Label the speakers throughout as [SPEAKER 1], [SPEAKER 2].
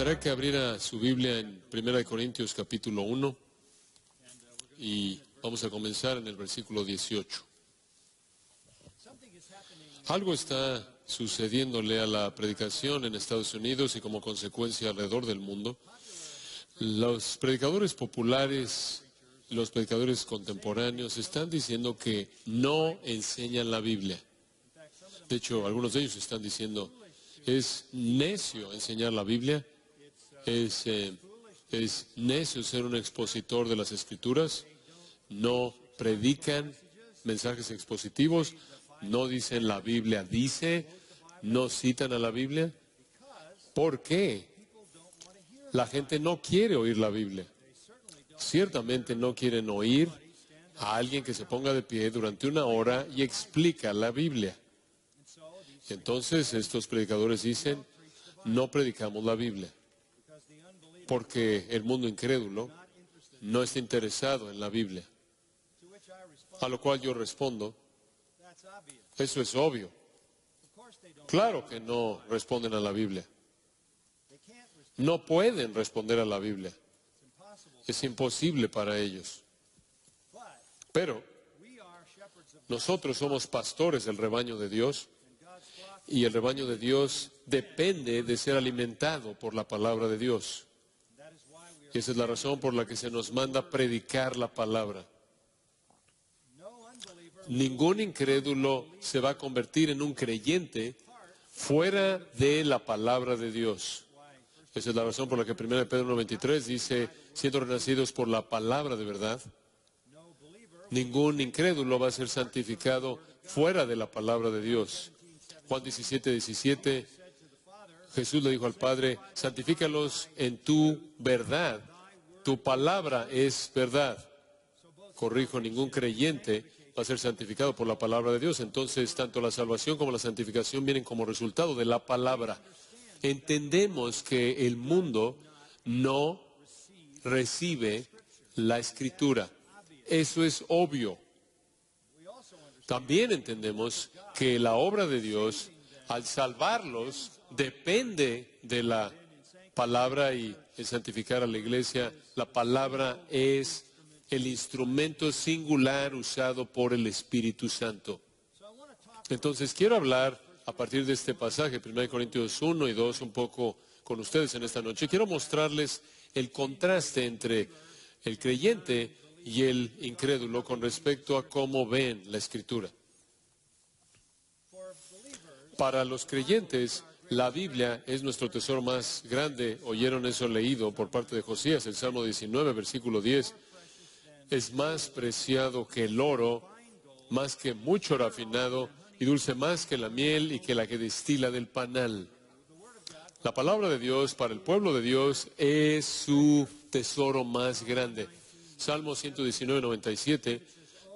[SPEAKER 1] gustaría que abriera su Biblia en 1 Corintios capítulo 1 y vamos a comenzar en el versículo 18. Algo está sucediéndole a la predicación en Estados Unidos y como consecuencia alrededor del mundo. Los predicadores populares, los predicadores contemporáneos están diciendo que no enseñan la Biblia. De hecho, algunos de ellos están diciendo, es necio enseñar la Biblia, es necio ser un expositor de las Escrituras, no predican mensajes expositivos, no dicen la Biblia dice, no citan a la Biblia. ¿Por qué? La gente no quiere oír la Biblia. Ciertamente no quieren oír a alguien que se ponga de pie durante una hora y explica la Biblia. Entonces estos predicadores dicen, no predicamos la Biblia, porque el mundo incrédulo no está interesado en la Biblia. A lo cual yo respondo, eso es obvio. Claro que no responden a la Biblia. No pueden responder a la Biblia. Es imposible para ellos. Pero nosotros somos pastores del rebaño de Dios y el rebaño de Dios depende de ser alimentado por la palabra de Dios. Y esa es la razón por la que se nos manda predicar la palabra. Ningún incrédulo se va a convertir en un creyente fuera de la palabra de Dios. Esa es la razón por la que 1 Pedro 1:23 dice, siendo renacidos por la palabra de verdad, ningún incrédulo va a ser santificado fuera de la palabra de Dios. Juan 17:17, Jesús le dijo al Padre, santifícalos en tu verdad, tu palabra es verdad. Corrijo, ningún creyente va a ser santificado por la palabra de Dios. Entonces, tanto la salvación como la santificación vienen como resultado de la palabra. Entendemos que el mundo no recibe la Escritura. Eso es obvio. También entendemos que la obra de Dios, al salvarlos, depende de la palabra y en santificar a la iglesia. La palabra es el instrumento singular usado por el Espíritu Santo. Entonces, quiero hablar a partir de este pasaje, 1 Corintios 1 y 2, un poco con ustedes en esta noche. Quiero mostrarles el contraste entre el creyente y el incrédulo con respecto a cómo ven la Escritura. Para los creyentes, la Biblia es nuestro tesoro más grande. Oyeron eso leído por parte de Josías, el Salmo 19, versículo 10. Es más preciado que el oro, más que mucho refinado, y dulce más que la miel y que la que destila del panal. La palabra de Dios para el pueblo de Dios es su tesoro más grande. Salmo 119, 97,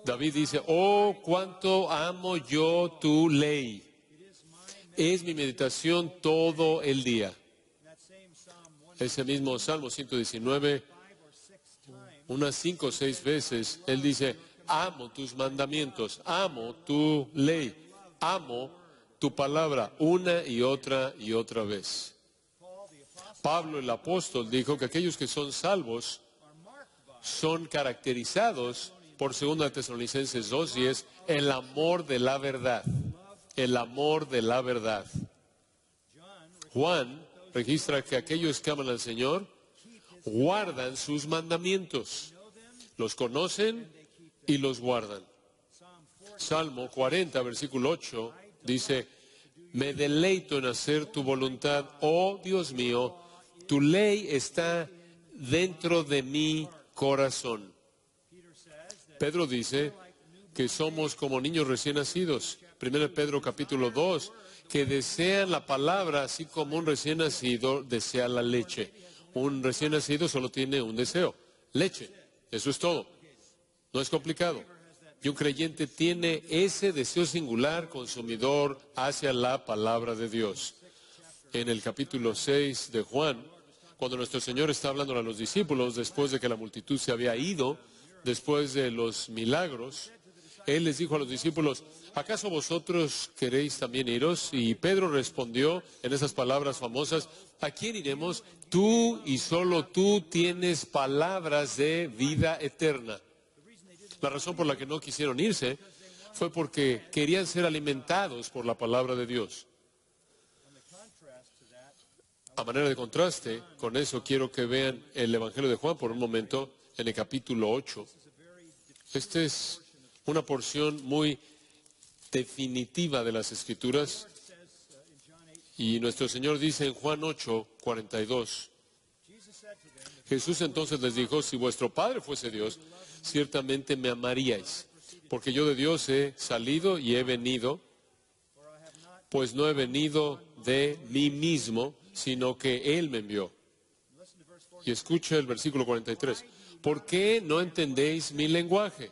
[SPEAKER 1] David dice, oh, cuánto amo yo tu ley. Es mi meditación todo el día. Ese mismo Salmo 119, unas 5 o 6 veces, él dice, amo tus mandamientos, amo tu ley, amo tu palabra, una y otra vez. Pablo el apóstol dijo que aquellos que son salvos son caracterizados por 2 Tesalonicenses 2:10, el amor de la verdad. El amor de la verdad. Juan registra que aquellos que aman al Señor guardan sus mandamientos. Los conocen y los guardan. Salmo 40, versículo 8, dice, me deleito en hacer tu voluntad, oh Dios mío, tu ley está dentro de mi corazón. Pedro dice que somos como niños recién nacidos. 1 Pedro capítulo 2, que desean la palabra así como un recién nacido desea la leche. Un recién nacido solo tiene un deseo, leche. Eso es todo. No es complicado. Y un creyente tiene ese deseo singular consumidor hacia la palabra de Dios. En el capítulo 6 de Juan, cuando nuestro Señor está hablando a los discípulos, después de que la multitud se había ido, después de los milagros, Él les dijo a los discípulos, ¿acaso vosotros queréis también iros? Y Pedro respondió en esas palabras famosas, ¿a quién iremos? Tú y solo tú tienes palabras de vida eterna. La razón por la que no quisieron irse fue porque querían ser alimentados por la palabra de Dios. A manera de contraste, con eso quiero que vean el Evangelio de Juan por un momento, en el capítulo 8. Esta es una porción muy definitiva de las Escrituras. Y nuestro Señor dice en Juan 8, 42, Jesús entonces les dijo, si vuestro Padre fuese Dios, ciertamente me amaríais, porque yo de Dios he salido y he venido, pues no he venido de mí mismo, sino que Él me envió. Y escucha el versículo 43. ¿Por qué no entendéis mi lenguaje?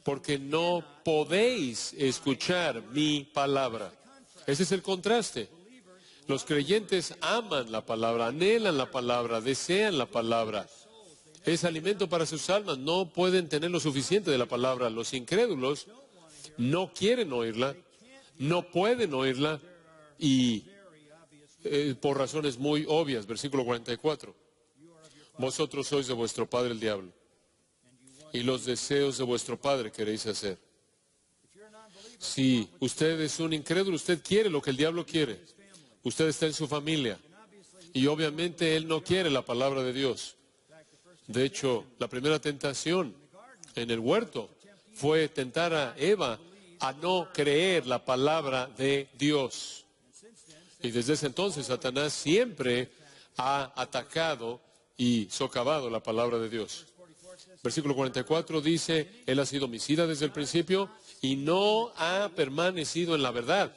[SPEAKER 1] Porque no podéis escuchar mi palabra. Ese es el contraste. Los creyentes aman la palabra, anhelan la palabra, desean la palabra. Es alimento para sus almas, no pueden tener lo suficiente de la palabra. Los incrédulos no quieren oírla, no pueden oírla y por razones muy obvias. Versículo 44. Vosotros sois de vuestro padre el diablo, y los deseos de vuestro padre queréis hacer. Si usted es un incrédulo, usted quiere lo que el diablo quiere. Usted está en su familia, y obviamente él no quiere la palabra de Dios. De hecho, la primera tentación en el huerto fue tentar a Eva a no creer la palabra de Dios. Y desde ese entonces Satanás siempre ha atacado y socavado la palabra de Dios. Versículo 44 dice, Él ha sido homicida desde el principio y no ha permanecido en la verdad,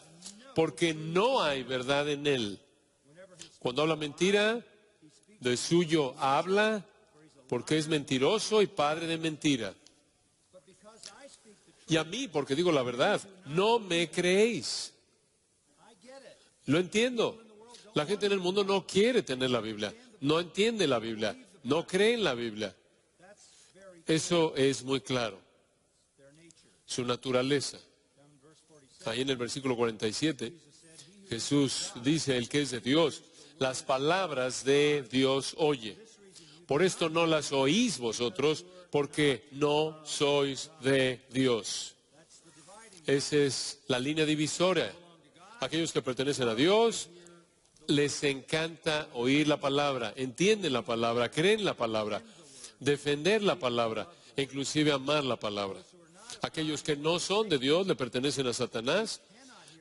[SPEAKER 1] porque no hay verdad en Él. Cuando habla mentira, de suyo habla, porque es mentiroso y padre de mentira. Y a mí, porque digo la verdad, no me creéis. Lo entiendo. La gente en el mundo no quiere tener la Biblia, no entiende la Biblia, no cree en la Biblia. Eso es muy claro. Su naturaleza. Ahí en el versículo 47, Jesús dice, el que es de Dios, las palabras de Dios oye. Por esto no las oís vosotros, porque no sois de Dios. Esa es la línea divisoria. Aquellos que pertenecen a Dios, les encanta oír la palabra, entienden la palabra, creen la palabra, defender la palabra, e inclusive amar la palabra. Aquellos que no son de Dios, le pertenecen a Satanás,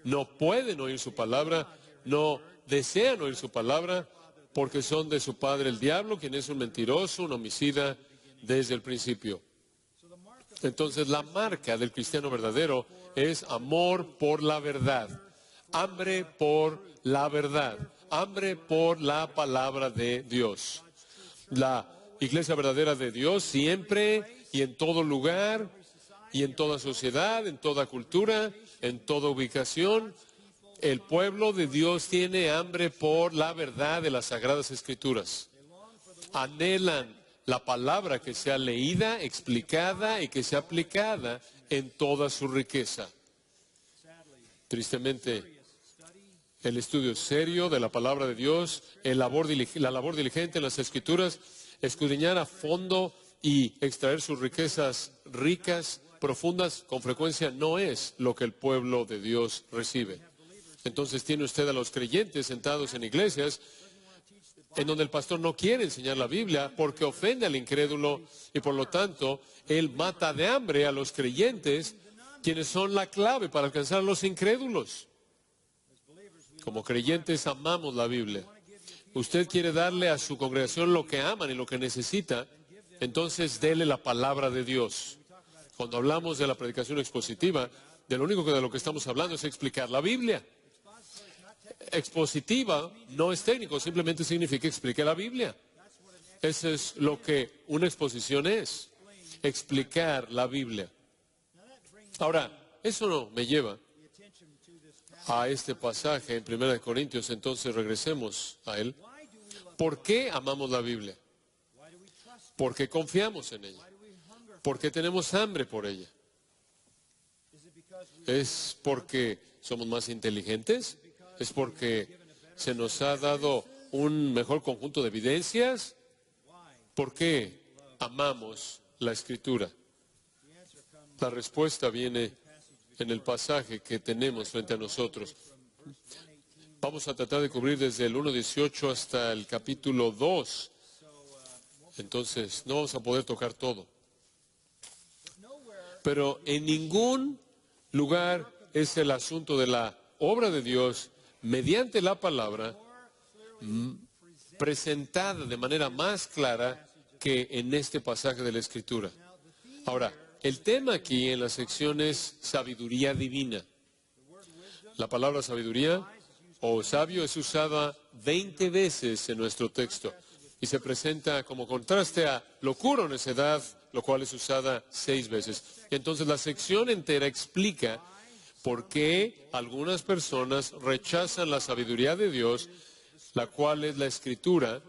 [SPEAKER 1] no pueden oír su palabra, no desean oír su palabra, porque son de su padre el diablo, quien es un mentiroso, un homicida desde el principio. Entonces la marca del cristiano verdadero es amor por la verdad, hambre por la verdad, hambre por la palabra de Dios. La iglesia verdadera de Dios siempre y en todo lugar y en toda sociedad, en toda cultura, en toda ubicación, el pueblo de Dios tiene hambre por la verdad de las Sagradas Escrituras. Anhelan la palabra que sea leída, explicada y que sea aplicada en toda su riqueza. Tristemente, el estudio serio de la palabra de Dios, la labor diligente en las Escrituras, escudriñar a fondo y extraer sus riquezas ricas, profundas, con frecuencia no es lo que el pueblo de Dios recibe. Entonces tiene usted a los creyentes sentados en iglesias en donde el pastor no quiere enseñar la Biblia porque ofende al incrédulo y por lo tanto él mata de hambre a los creyentes, quienes son la clave para alcanzar a los incrédulos. Como creyentes amamos la Biblia. Usted quiere darle a su congregación lo que aman y lo que necesita, entonces dele la palabra de Dios. Cuando hablamos de la predicación expositiva, de lo que estamos hablando es explicar la Biblia. Expositiva no es técnico, simplemente significa explicar la Biblia. Eso es lo que una exposición es, explicar la Biblia. Ahora, eso no me lleva a este pasaje en 1 Corintios, entonces regresemos a él. ¿Por qué amamos la Biblia? ¿Por qué confiamos en ella? ¿Por qué tenemos hambre por ella? ¿Es porque somos más inteligentes? ¿Es porque se nos ha dado un mejor conjunto de evidencias? ¿Por qué amamos la Escritura? La respuesta viene en el pasaje que tenemos frente a nosotros. Vamos a tratar de cubrir desde el 1:18 hasta el capítulo 2. Entonces, no vamos a poder tocar todo. Pero en ningún lugar es el asunto de la obra de Dios mediante la palabra presentada de manera más clara que en este pasaje de la Escritura. Ahora, el tema aquí en la sección es sabiduría divina. La palabra sabiduría o sabio es usada 20 veces en nuestro texto y se presenta como contraste a locura o necedad, lo cual es usada 6 veces. Entonces la sección entera explica por qué algunas personas rechazan la sabiduría de Dios, la cual es la Escritura,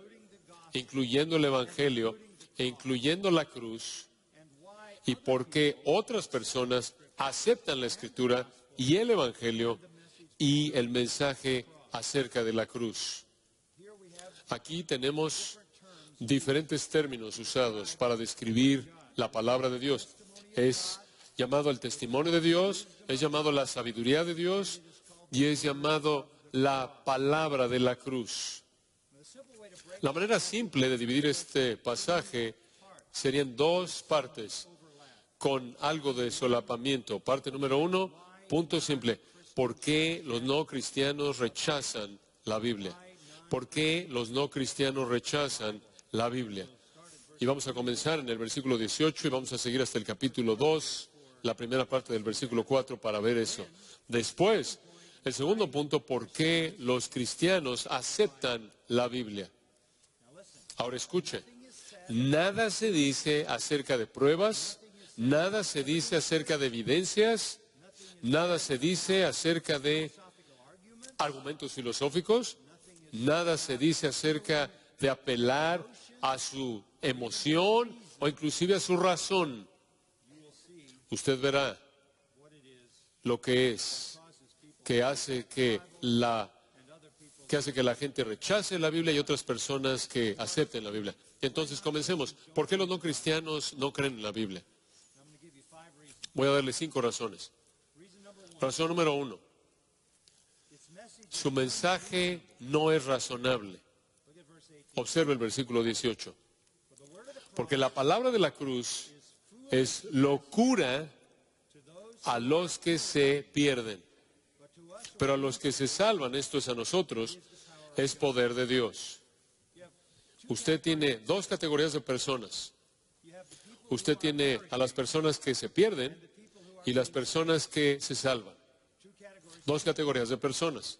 [SPEAKER 1] incluyendo el Evangelio e incluyendo la cruz, y por qué otras personas aceptan la Escritura y el Evangelio y el mensaje acerca de la cruz. Aquí tenemos diferentes términos usados para describir la palabra de Dios. Es llamado el testimonio de Dios, es llamado la sabiduría de Dios y es llamado la palabra de la cruz. La manera simple de dividir este pasaje serían 2 partes con algo de solapamiento. Parte número 1, punto simple. ¿Por qué los no cristianos rechazan la Biblia? ¿Por qué los no cristianos rechazan la Biblia? Y vamos a comenzar en el versículo 18 y vamos a seguir hasta el capítulo 2, la primera parte del versículo 4 para ver eso. Después, el segundo punto, ¿por qué los cristianos aceptan la Biblia? Ahora escuche, nada se dice acerca de pruebas, nada se dice acerca de evidencias, nada se dice acerca de argumentos filosóficos, nada se dice acerca de apelar a su emoción o inclusive a su razón. Usted verá lo que es, que hace que la gente rechace la Biblia y otras personas que acepten la Biblia. Entonces comencemos. ¿Por qué los no cristianos no creen en la Biblia? Voy a darle 5 razones. Razón número 1. Su mensaje no es razonable. Observe el versículo 18. Porque la palabra de la cruz es locura a los que se pierden. Pero a los que se salvan, esto es a nosotros, es poder de Dios. Usted tiene 2 categorías de personas. Usted tiene a las personas que se pierden y las personas que se salvan. 2 categorías de personas.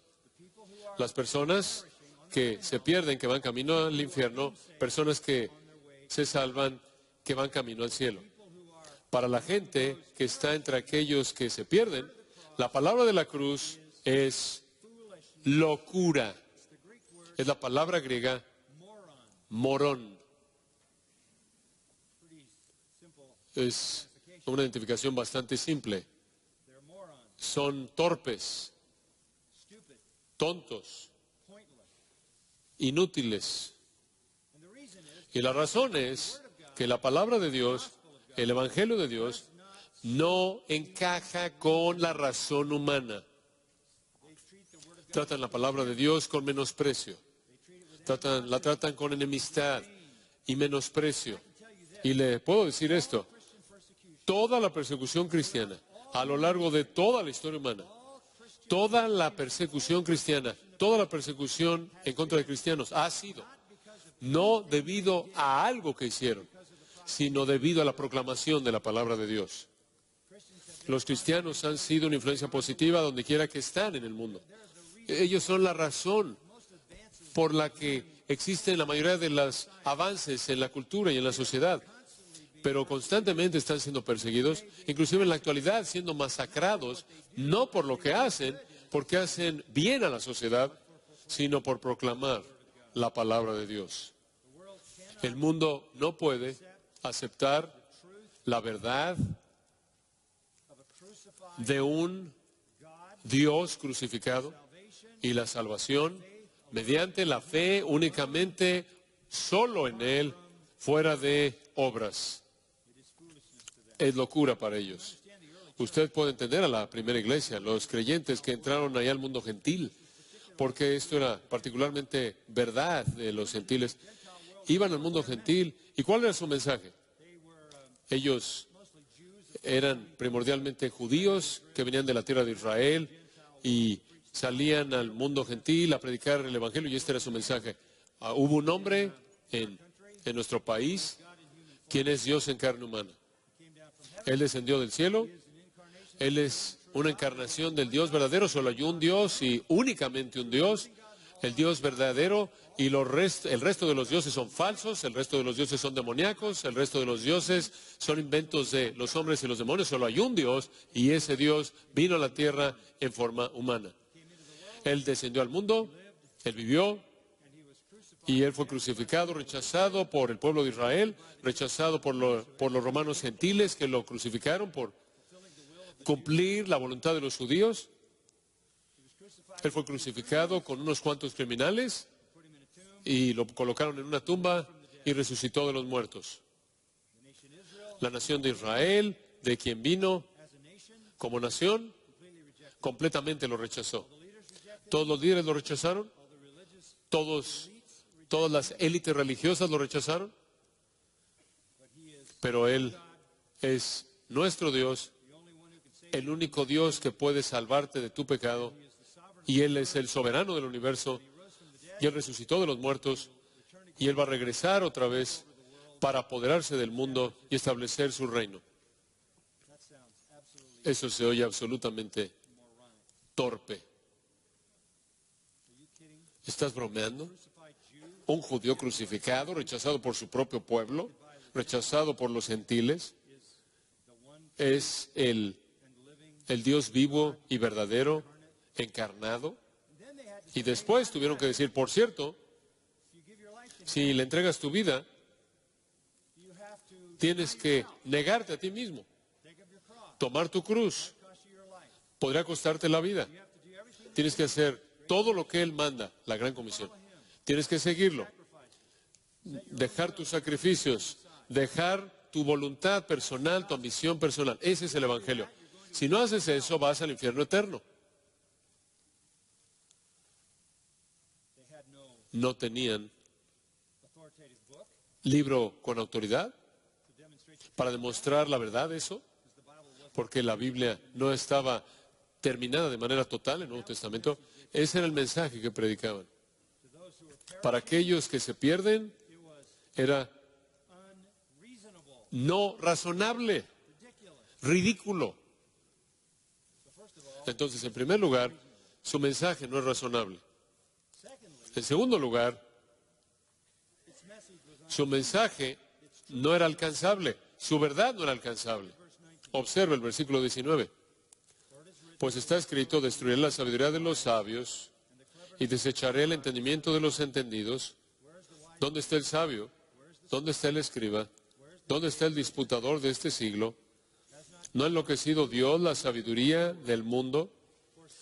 [SPEAKER 1] Las personas que se pierden, que van camino al infierno, personas que se salvan, que van camino al cielo. Para la gente que está entre aquellos que se pierden, la palabra de la cruz es locura. Es la palabra griega morón. Es una identificación bastante simple. Son torpes, tontos, inútiles. Y la razón es que la palabra de Dios, el Evangelio de Dios, no encaja con la razón humana. Tratan la palabra de Dios con menosprecio. La tratan con enemistad y menosprecio. Y le puedo decir esto, toda la persecución cristiana, a lo largo de toda la historia humana, toda la persecución cristiana, toda la persecución en contra de cristianos ha sido no debido a algo que hicieron, sino debido a la proclamación de la palabra de Dios. Los cristianos han sido una influencia positiva donde quiera que están en el mundo. Ellos son la razón por la que existen la mayoría de los avances en la cultura y en la sociedad, pero constantemente están siendo perseguidos, inclusive en la actualidad siendo masacrados, no por lo que hacen, porque hacen bien a la sociedad, sino por proclamar la palabra de Dios. El mundo no puede aceptar la verdad de un Dios crucificado y la salvación mediante la fe únicamente, solo en Él, fuera de obras. Es locura para ellos. Usted puede entender a la primera iglesia, los creyentes que entraron allá al mundo gentil, porque esto era particularmente verdad de los gentiles. Iban al mundo gentil, ¿y cuál era su mensaje? Ellos eran primordialmente judíos que venían de la tierra de Israel y salían al mundo gentil a predicar el evangelio, y este era su mensaje. Hubo un hombre en nuestro país quien es Dios en carne humana. Él descendió del cielo. Él es una encarnación del Dios verdadero. Solo hay un Dios y únicamente un Dios, el Dios verdadero, y el resto de los dioses son falsos, el resto de los dioses son demoníacos, el resto de los dioses son inventos de los hombres y los demonios. Solo hay un Dios, y ese Dios vino a la tierra en forma humana. Él descendió al mundo, Él vivió, y Él fue crucificado, rechazado por el pueblo de Israel, rechazado por los romanos gentiles que lo crucificaron por cumplir la voluntad de los judíos. Él fue crucificado con unos cuantos criminales y lo colocaron en una tumba y resucitó de los muertos. La nación de Israel, de quien vino como nación, completamente lo rechazó. Todos los líderes lo rechazaron, todas las élites religiosas lo rechazaron, pero Él es nuestro Dios, el único Dios que puede salvarte de tu pecado, y Él es el soberano del universo, y Él resucitó de los muertos, y Él va a regresar otra vez para apoderarse del mundo y establecer su reino. Eso se oye absolutamente torpe. ¿Estás bromeando? Un judío crucificado, rechazado por su propio pueblo, rechazado por los gentiles, es el Dios vivo y verdadero, encarnado. Y después tuvieron que decir, por cierto, si le entregas tu vida, tienes que negarte a ti mismo, tomar tu cruz. Podría costarte la vida. Tienes que hacer todo lo que Él manda, la gran comisión. Tienes que seguirlo, dejar tus sacrificios, dejar tu voluntad personal, tu ambición personal. Ese es el evangelio. Si no haces eso, vas al infierno eterno. No tenían libro con autoridad para demostrar la verdad de eso, porque la Biblia no estaba terminada de manera total en el Nuevo Testamento. Ese era el mensaje que predicaban. Para aquellos que se pierden, era no razonable, ridículo. Entonces, en primer lugar, su mensaje no es razonable. En segundo lugar, su mensaje no era alcanzable, su verdad no era alcanzable. Observa el versículo 19. Pues está escrito, destruiré la sabiduría de los sabios y desecharé el entendimiento de los entendidos. ¿Dónde está el sabio? ¿Dónde está el escriba? ¿Dónde está el disputador de este siglo? ¿No ha enloquecido Dios la sabiduría del mundo?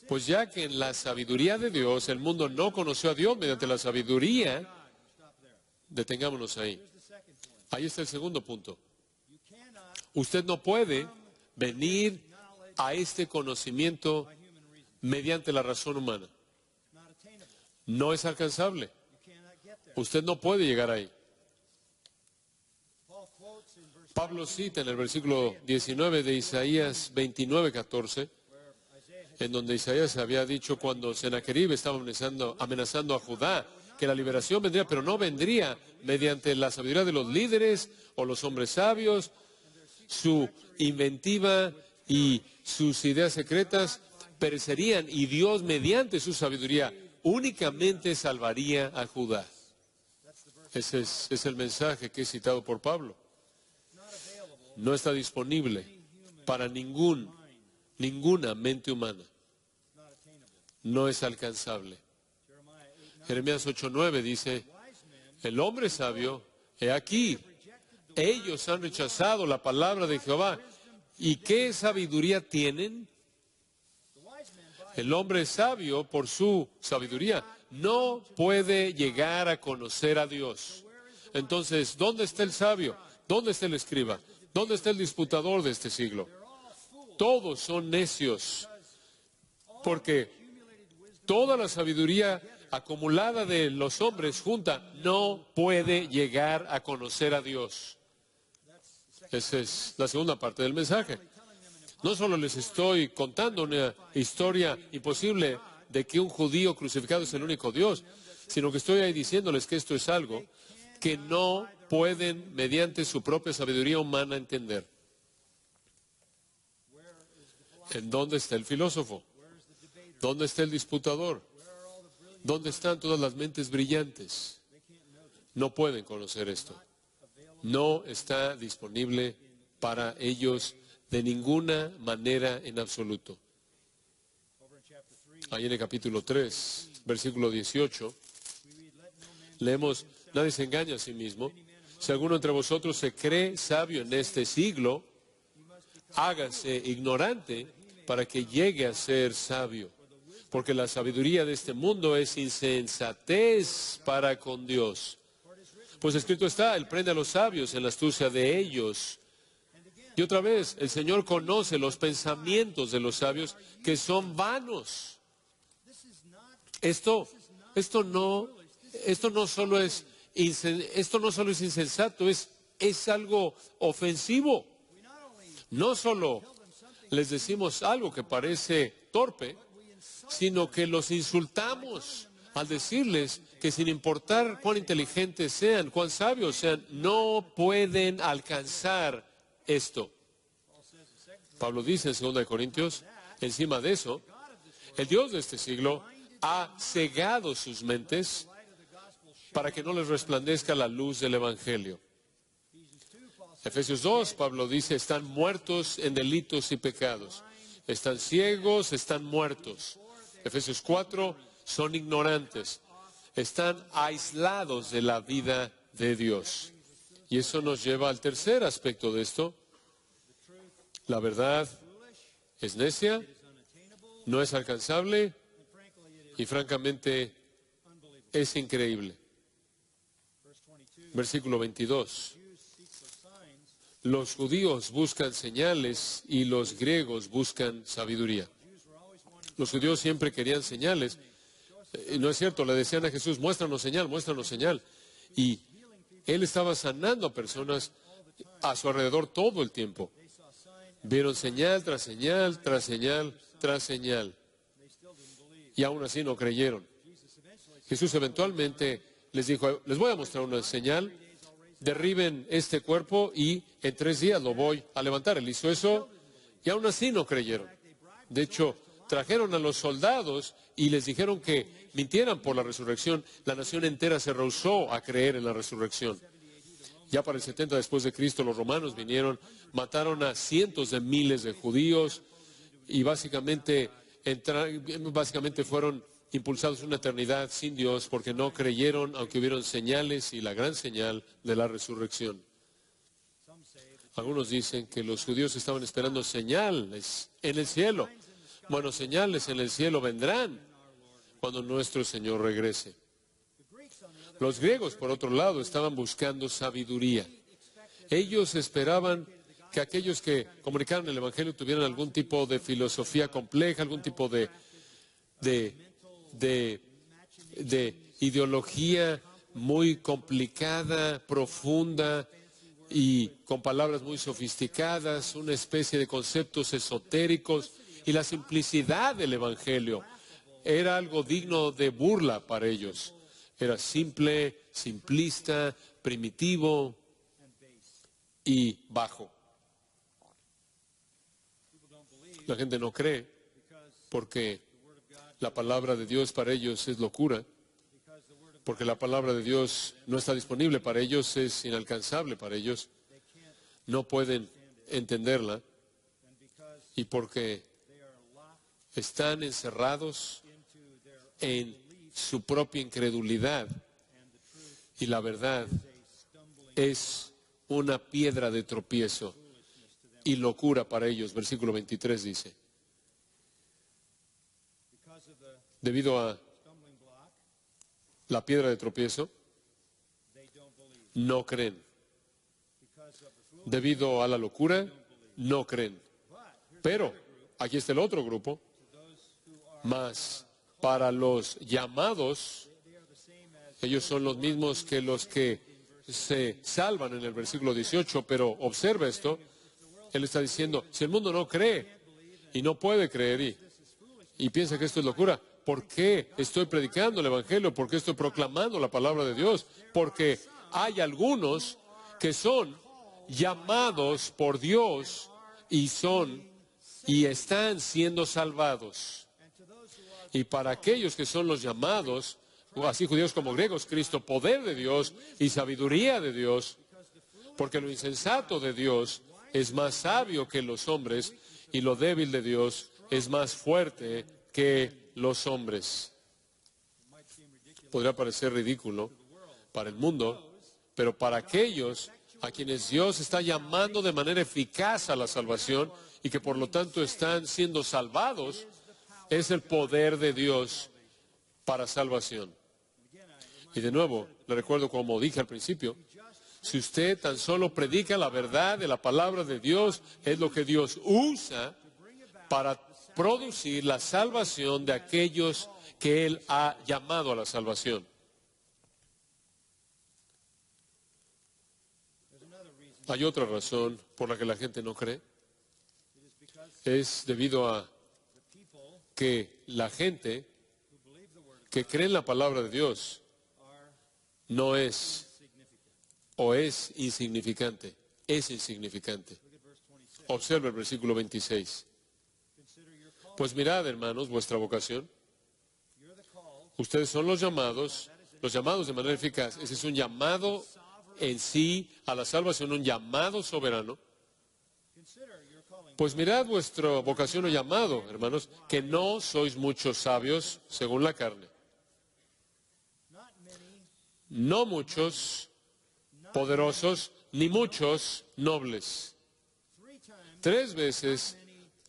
[SPEAKER 1] Pues ya que en la sabiduría de Dios el mundo no conoció a Dios mediante la sabiduría, detengámonos ahí. Ahí está el segundo punto. Usted no puede venir a este conocimiento mediante la razón humana. No es alcanzable. Usted no puede llegar ahí. Pablo cita en el versículo 19 de Isaías 29:14, en donde Isaías había dicho cuando Sennacherib estaba amenazando a Judá, que la liberación vendría, pero no vendría mediante la sabiduría de los líderes o los hombres sabios, su inventiva y sus ideas secretas perecerían, y Dios mediante su sabiduría únicamente salvaría a Judá. Ese es el mensaje que es citado por Pablo. No está disponible para ninguna mente humana. No es alcanzable. Jeremías 8:9 dice, el hombre sabio, he aquí, ellos han rechazado la palabra de Jehová ¿Y qué sabiduría tienen? El hombre sabio, por su sabiduría, no puede llegar a conocer a Dios. Entonces, ¿dónde está el sabio? ¿Dónde está el escriba? ¿Dónde está el disputador de este siglo? Todos son necios, porque toda la sabiduría acumulada de los hombres junta no puede llegar a conocer a Dios. Esa es la segunda parte del mensaje. No solo les estoy contando una historia imposible de que un judío crucificado es el único Dios, sino que estoy ahí diciéndoles que esto es algo que no pueden, mediante su propia sabiduría humana, entender. ¿En dónde está el filósofo? ¿Dónde está el disputador? ¿Dónde están todas las mentes brillantes? No pueden conocer esto. No está disponible para ellos de ninguna manera en absoluto. Ahí en el capítulo 3, versículo 18, leemos: nadie se engaña a sí mismo. Si alguno entre vosotros se cree sabio en este siglo, hágase ignorante para que llegue a ser sabio. Porque la sabiduría de este mundo es insensatez para con Dios. Pues escrito está: Él prende a los sabios en la astucia de ellos. Y otra vez, el Señor conoce los pensamientos de los sabios, que son vanos. Esto no solo es insensato, es algo ofensivo. No solo les decimos algo que parece torpe, sino que los insultamos al decirles que, sin importar cuán inteligentes sean, cuán sabios sean, no pueden alcanzar esto. Pablo dice en 2 Corintios, encima de eso, el Dios de este siglo ha cegado sus mentes para que no les resplandezca la luz del Evangelio. Efesios 2, Pablo dice, están muertos en delitos y pecados. Están ciegos, están muertos. Efesios 4, son ignorantes. Están aislados de la vida de Dios. Y eso nos lleva al tercer aspecto de esto. La verdad es necia, no es alcanzable y francamente es increíble. Versículo 22. Los judíos buscan señales y los griegos buscan sabiduría. Los judíos siempre querían señales. Y no es cierto, le decían a Jesús, muéstranos señal, muéstranos señal. Y Él estaba sanando a personas a su alrededor todo el tiempo. Vieron señal tras señal, tras señal, tras señal. Y aún así no creyeron. Jesús eventualmente les dijo, les voy a mostrar una señal. Derriben este cuerpo y en 3 días lo voy a levantar. Él hizo eso y aún así no creyeron. De hecho, trajeron a los soldados y les dijeron que mintieran por la resurrección. La nación entera se rehusó a creer en la resurrección. Ya para el 70 después de Cristo, los romanos vinieron, mataron a cientos de miles de judíos y básicamente fueron impulsados a una eternidad sin Dios porque no creyeron, aunque hubieron señales y la gran señal de la resurrección. Algunos dicen que los judíos estaban esperando señales en el cielo. Bueno, señales en el cielo vendrán cuando nuestro Señor regrese. Los griegos, por otro lado, estaban buscando sabiduría. Ellos esperaban que aquellos que comunicaran el Evangelio tuvieran algún tipo de filosofía compleja, algún tipo de ideología muy complicada, profunda y con palabras muy sofisticadas, una especie de conceptos esotéricos, y la simplicidad del Evangelio era algo digno de burla para ellos. Era simple, simplista, primitivo y bajo. La gente no cree porque la palabra de Dios para ellos es locura, porque la palabra de Dios no está disponible para ellos, es inalcanzable para ellos, no pueden entenderla, y porque están encerrados en su propia incredulidad, y la verdad es una piedra de tropiezo y locura para ellos. Versículo 23 dice, debido a la piedra de tropiezo, no creen. Debido a la locura, no creen. Pero, aquí está el otro grupo, mas para los llamados, ellos son los mismos que los que se salvan en el versículo 18, pero observa esto, él está diciendo, si el mundo no cree y no puede creer y piensa que esto es locura, ¿por qué estoy predicando el Evangelio? ¿Por qué estoy proclamando la palabra de Dios? Porque hay algunos que son llamados por Dios y están siendo salvados. Y para aquellos que son los llamados, así judíos como griegos, Cristo, poder de Dios y sabiduría de Dios, porque lo insensato de Dios es más sabio que los hombres y lo débil de Dios es más fuerte que los hombres. Podría parecer ridículo para el mundo, pero para aquellos a quienes Dios está llamando de manera eficaz a la salvación y que por lo tanto están siendo salvados, es el poder de Dios para salvación. Y de nuevo, le recuerdo como dije al principio, si usted tan solo predica la verdad de la palabra de Dios, es lo que Dios usa para producir la salvación de aquellos que Él ha llamado a la salvación. Hay otra razón por la que la gente no cree. Es debido a que la gente que cree en la palabra de Dios no es o es insignificante. Es insignificante. Observa el versículo 26. Pues mirad, hermanos, vuestra vocación. Ustedes son los llamados de manera eficaz. Ese es un llamado en sí a la salvación, un llamado soberano. Pues mirad vuestra vocación o llamado, hermanos, que no sois muchos sabios según la carne. No muchos poderosos, ni muchos nobles. 3 veces,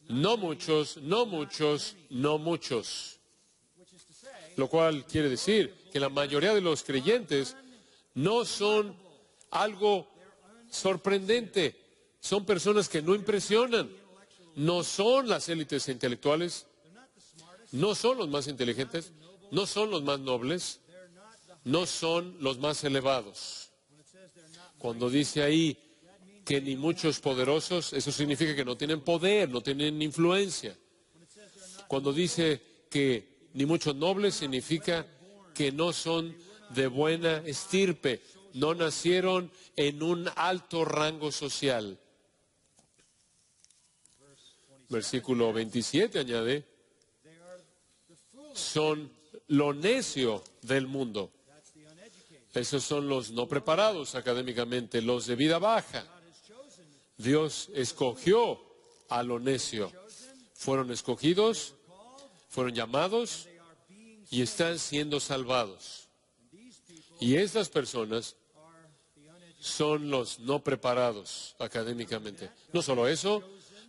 [SPEAKER 1] no muchos, no muchos, no muchos. Lo cual quiere decir que la mayoría de los creyentes no son algo sorprendente. Son personas que no impresionan. No son las élites intelectuales. No son los más inteligentes. No son los más nobles. No son los más elevados. Cuando dice ahí que ni muchos poderosos, eso significa que no tienen poder, no tienen influencia. Cuando dice que ni muchos nobles, significa que no son de buena estirpe, no nacieron en un alto rango social. Versículo 27 añade, son lo necio del mundo. Esos son los no preparados académicamente, los de vida baja. Dios escogió a lo necio. Fueron escogidos, fueron llamados y están siendo salvados. Y estas personas son los no preparados académicamente. No solo eso,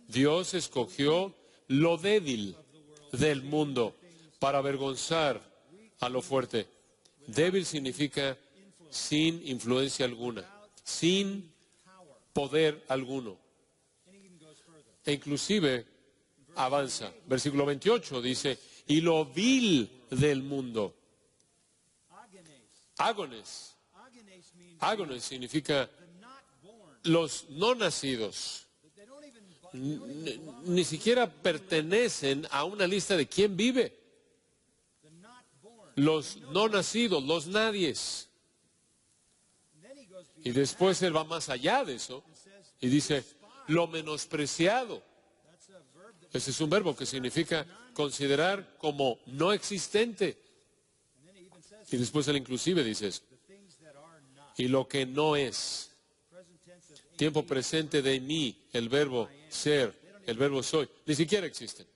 [SPEAKER 1] Dios escogió lo débil del mundo para avergonzar a lo fuerte. Débil significa sin influencia alguna, sin poder alguno. E inclusive avanza. Versículo 28 dice, y lo vil del mundo. Ágones. Ágones significa los no nacidos. Ni siquiera pertenecen a una lista de quién vive. Los no nacidos, los nadies. Y después él va más allá de eso y dice, lo menospreciado. Ese es un verbo que significa considerar como no existente. Y después él inclusive dice eso. Y lo que no es. Tiempo presente de mí, el verbo ser, el verbo soy, ni siquiera existen.